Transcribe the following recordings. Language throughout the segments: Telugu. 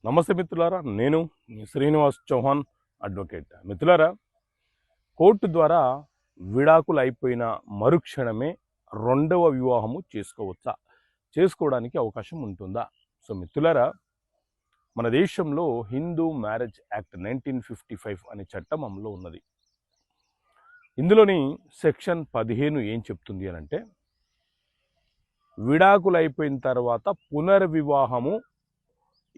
నమస్తే మిత్రులారా, నేను మీ శ్రీనివాస్ చౌహాన్ అడ్వకేట్. మిత్రులారా, కోర్టు ద్వారా విడాకులు అయిపోయిన మరుక్షణమే రెండవ వివాహము చేసుకోవచ్చా, చేసుకోవడానికి అవకాశం ఉంటుందా? సో మిత్రులారా, మన దేశంలో హిందూ మ్యారేజ్ యాక్ట్ 1955 అనే చట్టం అమల్లో ఉన్నది. ఇందులోని సెక్షన్ 15 ఏం చెప్తుంది అని అంటే, విడాకులు అయిపోయిన తర్వాత పునర్వివాహము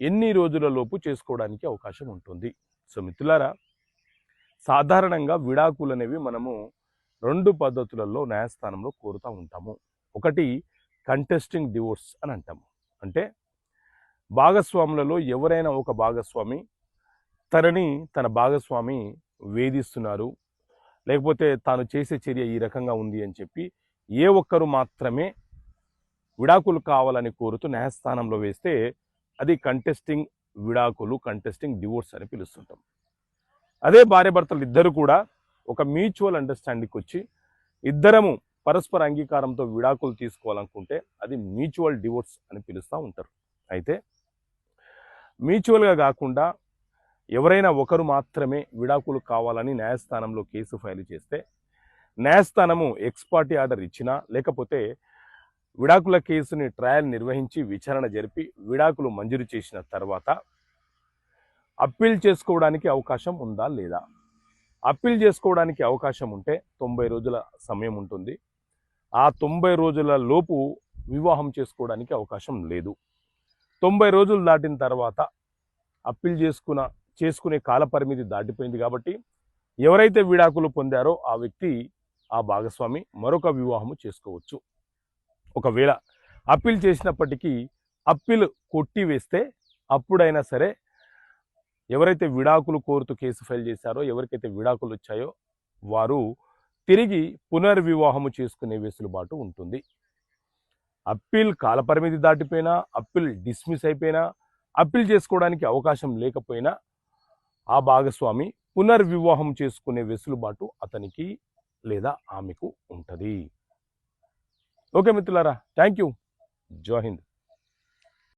ఎన్ని రోజులలోపు చేసుకోవడానికి అవకాశం ఉంటుంది. సో మిత్రులారా, సాధారణంగా విడాకులు అనేవి మనము రెండు పద్ధతులలో న్యాయస్థానంలో కోరుతూ ఉంటాము. ఒకటి కంటెస్టింగ్ డివోర్స్ అని అంటాము. అంటే భాగస్వాములలో ఎవరైనా ఒక భాగస్వామి తన భాగస్వామి వేధిస్తున్నారు, లేకపోతే తాను చేసే చర్య ఈ రకంగా ఉంది అని చెప్పి ఏ ఒక్కరు మాత్రమే విడాకులు కావాలని కోరుతూ న్యాయస్థానంలో వేస్తే అది కంటెస్టింగ్ విడాకులు, కంటెస్టింగ్ డివోర్స్ అని పిలుస్తుంటాం. అదే భార్యాభర్తలు ఇద్దరు కూడా ఒక మ్యూచువల్ అండర్స్టాండింగ్కి వచ్చి ఇద్దరము పరస్పర అంగీకారంతో విడాకులు తీసుకోవాలనుకుంటే అది మ్యూచువల్ డివోర్స్ అని పిలుస్తూ ఉంటారు. అయితే మ్యూచువల్గా కాకుండా ఎవరైనా ఒకరు మాత్రమే విడాకులు కావాలని న్యాయస్థానంలో కేసు ఫైల్ చేస్తే న్యాయస్థానము ఎక్స్పార్టీ ఆర్డర్ ఇచ్చినా, లేకపోతే విడాకుల కేసుని ట్రయల్ నిర్వహించి విచారణ జరిపి విడాకులు మంజూరు చేసిన తర్వాత అప్పీల్ చేసుకోవడానికి అవకాశం ఉందా లేదా? అప్పీల్ చేసుకోవడానికి అవకాశం ఉంటే 90 రోజుల సమయం ఉంటుంది. ఆ 90 రోజుల లోపు వివాహం చేసుకోవడానికి అవకాశం లేదు. 90 రోజులు దాటిన తర్వాత అప్పీల్ చేసుకునే కాలపరిమితి దాటిపోయింది కాబట్టి ఎవరైతే విడాకులు పొందారో ఆ వ్యక్తి, ఆ భాగస్వామి మరొక వివాహము చేసుకోవచ్చు. ఒకవేళ అప్పీల్ చేసినప్పటికీ అప్పీల్ కొట్టివేస్తే అప్పుడైనా సరే ఎవరైతే విడాకులు కోరుతూ కేసు ఫైల్ చేశారో, ఎవరికైతే విడాకులు వచ్చాయో వారు తిరిగి పునర్వివాహము చేసుకునే వెసులుబాటు ఉంటుంది. అప్పీల్ కాలపరిమితి దాటిపోయినా, అప్పీల్ డిస్మిస్ అయిపోయినా, అప్పీల్ చేసుకోవడానికి అవకాశం లేకపోయినా ఆ భాగస్వామి పునర్వివాహం చేసుకునే వెసులుబాటు అతనికి లేదా ఆమెకు ఉంటుంది. ఓకే మిత్రులారా, థ్యాంక్ యూ. జై హింద్.